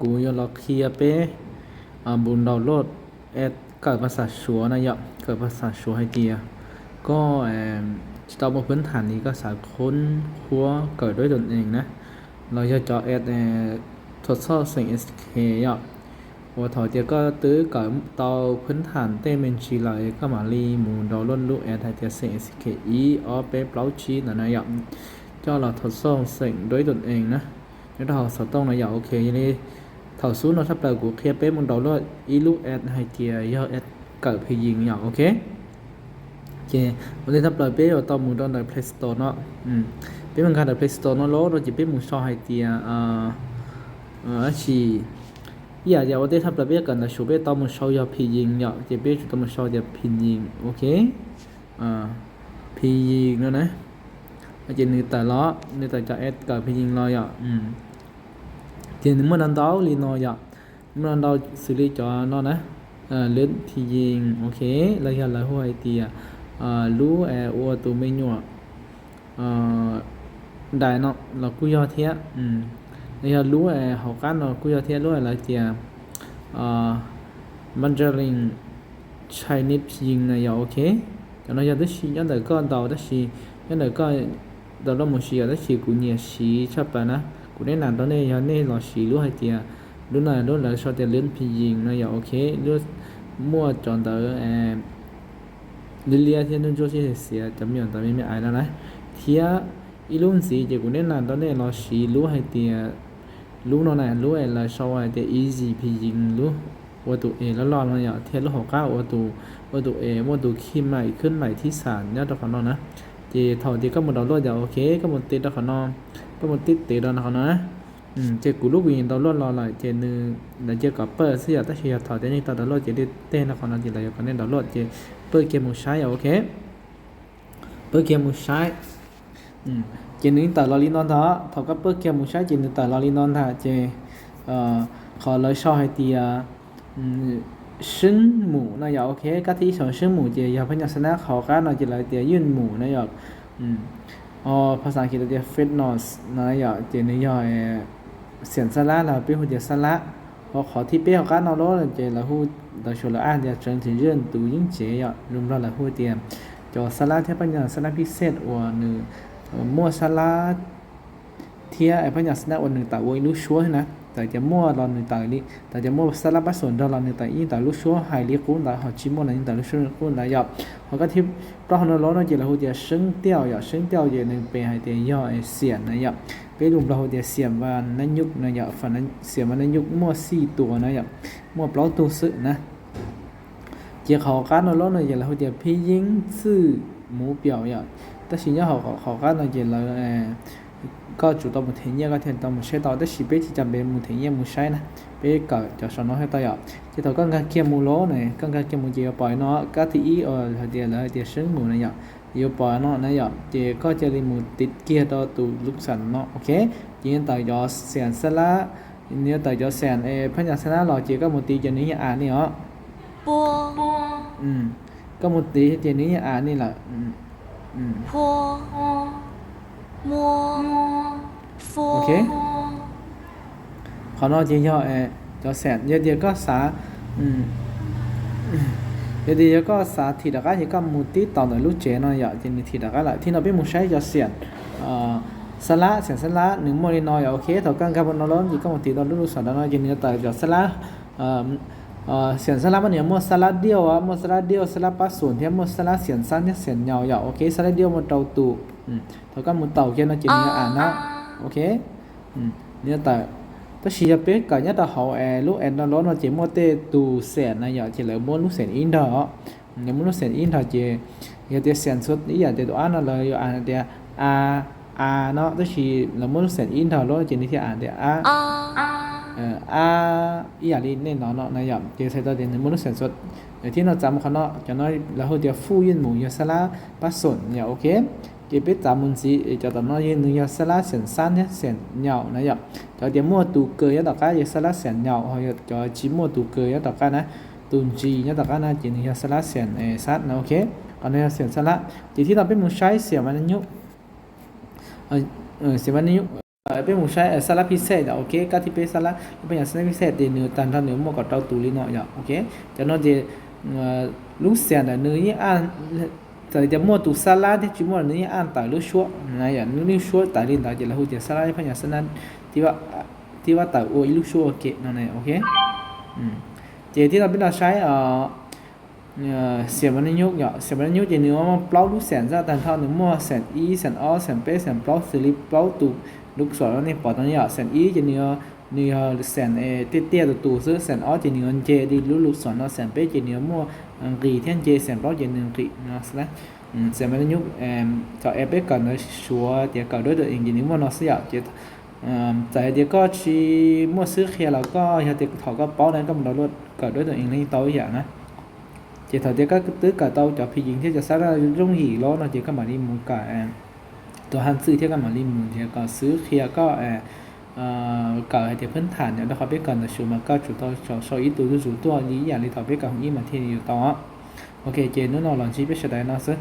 กูยอลเคลียเป้บุญดาวน์โหลดแอดเกิดภาษาชัวนะยะเกิดภาษาชัวให้เดียก็ตามพื้นฐานนี้ก็สามารถค้นคว้าเกิดด้วยตนเองนะเราจะเจาะแอดทดสอบสิ่ง SK ยะว่าถอยเดียวก็ตื้อเกิดต่อพื้นฐานเต้เมนชีไหลก็มาลีหมูดาวน์โหลดลูกแอดไทยเดียสิ่ง SK อเป้เปล่าชีนะยะเจ้าเราทดสอบสิ่งด้วยตนเองนะnếu đó sở tông là giàu ok như thảo xuống nó sắp đầu của kia bé muốn đầu lo ý lúc ad hay chia do ad cỡ thì gì nhỏ ok chị vấn sắp đầu bé ở tao muốn đón đời Play Store nó bé mình khai đời Play Store nó lố rồi chỉ bé muốn so hay chia chỉ giờ giờ vấn sắp đầu bé cần là số bé tao muốn so giờ thì gì nhỏ chỉ bé tao muốn so giờ thì gì ok thì gì nữa đấy chị người ta lo người ta cho ad cỡ thì gì lo vậy thì nếu mà đang đào li nó vậy nếu đang đào xử lý cho nó nè lên thì gì ok là giờ là hoa thì lú ô tụ mình nhọ đại nó là cú do thế bây giờ lú học cá nó cú do thế lú là chỉ Mandarin Chinese gì này vậy ok cho nó giờ đó chỉ nhớ đời con đầu đó chỉ nhớ đời con đầu đó một xí đó chỉ cũng nhiều xí chấp bài nèกูได้นานตอนนี้ยันนี่รอสีรู้ให้เตียรู้หน่อยรู้แล้วชอบเตียเล่นพียิงนะอย่าโอเครู้มั่วจอนเตอลิเลียที่นู่นโจชี่เสียจำอย่างตอนนี้ไม่อายแล้วนะเทียอีลุ่นสีเจ้ากูได้นานตอนนี้รอสีรู้ให้เตียรู้นอนไหนรู้อะไรชอบให้เตีย easy พียิงรู้ว่าตัวเอแล้วรอมันอย่าเทียรู้หัวก้าวว่าตัวเอว่าตัวขี้ใหม่ขึ้นใหม่ที่ศาลเนี่ยตะขอนอนนะเจ้าเท่าที่ก็หมดดาวน์โหลดอย่าโอเคก็หมดติดตะขอนอนก็มันติดเตะđó nó nói chơi cú lúc mình đào lo lại chơi nữ là chơi có bơ xí ở tới khi thọ tới như tao đào chơi đi tên là còn là gì là còn nên đào chơi bơ kia một sai ok bơ kia một sai chơi nữ tao li non đó thọ các bơ kia một sai chơi nữ tao li non thà chơi khó lấy so hay thì sưng mũ nó giờ ok các thí sinh sưng mũ chơi giờ phải nhận sẽ khó cái nó chỉ là tiền yun mũ nó giờภาษาอังกฤษเรียก fitness นะอย่าเจนี่ย่อเสียนสละเราเป็นหัวเดียสละพอขอที่เปี้ยวกันเอาล้อเจเราหูเราชวนเราอ่านเดียเชิงถึงเรื่องตูยิ่งเจี๋ยรวมเราเราหูเตียมจอสละเทียบปัญญาสละพิเศษว่าหนึ่งมั่วสละเทียบปัญญาสละวันหนึ่งแต่วันรู้ชัวร์นะแต่จะมั่วเราหนึ่งแต่นี้แต่จะมั่วสละผสมเราหนึ่งแต่ยิ่งแต่รู้ชัวร์หายเรียกกู้แต่เขาชิมมั่วหนึ่งแต่รู้ชัวร์กู้แต่หยาบเขาก็ทิพย์เพราะเขาเราเราจะเราจะ升调อย่า升调จะหนึ่งเป็นให้เดียย่อเสียนนะหยาบไปรวมเราจะเสียมว่านั่นยุกนะหยาบฝันนั้นเสียมว่านั่นยุกมั่วสี่ตัวนะหยาบมั่วเปล่าตัวสื่อนะเจ้าเขาการเราเราจะเราจะพิจิงซื่อหมูเปียวหยาบแต่สิ่งที่เขาการเราจะเราก็จุดต่อมุทเนียก็เทียนต่อมุเชต่อได้สิเปที่จำเป็นมุทเนียมุใช้นะเป๊ก็จะสอนน้องให้ต่อยอ่ะที่ต่อก็การเกี่ยมูโลเนี่ยก็การเกี่ยมูเจียวปล่อยเนาะก็ที่เดียวเลยเดียวซึ่งมูเนี่ยเดียวปล่อยเนาะนะหยาบเจีก็จะรีมูติดเกียร์ต่อตูลูกสันเนาะโอเคจีนต่อยอเสียนสละเนี่ยต่อยอเสียนพันยาสละหล่อเจีก็มุตีเจนี้อ่านนี่เหรอปัวก็มุตีเจนี้อ่านนี่แหละปัวมัวโอเคพอนอจีย่อจอแสนเดียวก็สาเดียวก็สาทีดักก็ยังก็มุติต่อหน่อยลูกเจนอยากจะมีทีดักก็ละที่เราเป็นมุใช้จอเสียนสละเสียนสละหนึ่งโมลินอยโอเคถอกันกับบนล้อมยี่ก็มุติต่อลูกสันน้อยจีนี่ต่อจอสละเสียนสละมันเนี่ยมัวสละเดียวอ่ะมัวสละเดียวสละปัสส่วนที่มัวสละเสียนสั้นเนี่ยเสียนยาวอย่าโอเคสละเดียวมันเตาตูถอกันมุตเต่าเกี่ยนจีนี่อ่านนะโอเคเนี่ยแต่ถ้าชีจะเป็นก่อนเนี่ยแต่เขาลูกเราล้อเราเจมัวเตตูเสียนนะอย่าเจเลยมัวลูกเสียนอินเดอร์เนี่ยมัวลูกเสียนอินเดอร์เจอย่าเตเสียนสุดนี่อย่าเตตัวอ่านเราเลยอ่านเดียเนาะถ้าชีเรามัวลูกเสียนอินเดอร์ล้อเจนี่ที่อ่านเดียอย่าลีเน่นเนาะนะอย่าเจใส่ตัวเดียมัวลูกเสียนสุดที่เราจำเขาเนาะจะน้อยเราเดียฟูยินหมูยาสละปัสสนเนี่ยโอเคเก็บไปจำมันสิจะต่อน้อยนึงยาสละเสียนสั้นเนี่ยเสียนเหนียวนะหยาบจะเดี๋ยวมั่วตูเกยต่อกันยาสละเสียนเหนียวเขาจะจิ้มมั่วตูเกยต่อกันนะตูนจีเนี่ยต่อกันนะจีนยาสละเสียนสั้นนะโอเคอันนี้เสียนสละจีที่เราเป็นมือใช้เสียมันยุเสียมันยุ bên một sai salad pizza dạ ok các thì bên salad bây giờ salad pizza thì nếu tàn thân nếu mua có trâu tủ lý nọ dạ ok cho nó thì lúc xem là nếu như ăn tại giờ mua tủ salad thì chỉ mua là nếu như ăn tại lúc short này dạ nếu lúc short tại liên tại chỉ là hồi giờ salad bây giờ salad thìว่าtại ôi lúc short ok nó này ok chỉ thì là bên đó sai xem bên nhúc dạ xem bên nhúc thì nếu mà plau lúc xem ra tàn thân nếu mua xem y xem o xem p xem plau xử lý plau tủ lúc sau đó nên bỏ tao nhớ sẵn ý cho nhiều sẵn tiết tiết từ tủ giữa sẵn ó thì nhiều chê đi lúc sau nó sẵn bé chỉ nhiều mua kỳ thiên chê sẵn đó chỉ nhiều kỳ nó sẽ sẵn mấy nhúc cho em bé cần nó xua thì cầu đối tượng gì nếu mà nó sẽ dạo chỉ tại thì có chỉ mua sữa khi là có thì họ có báo đến có một luôn cầu đối tượng này tao vậy nè chỉ thời thì các tứ cả tao cho phi dính thìจะ sát ra rung hỉ lo nó chỉ có mà đi mua cảตัวฮันซื้อเที่ยวกันมาลิมเที่ยวก็ซื้อเคลียร์ก็เก่าเดี๋ยวพื้นฐานเนี่ยเราเขาไปก่อนแต่ชูมาก็จุดตัวโซอีตัวจุดตัวนี้อย่างที่เขาไปก่อนยี่มาที่อยู่ต่อโอเคเจนนู้นเราลองชี้ไปเฉยๆนะซึ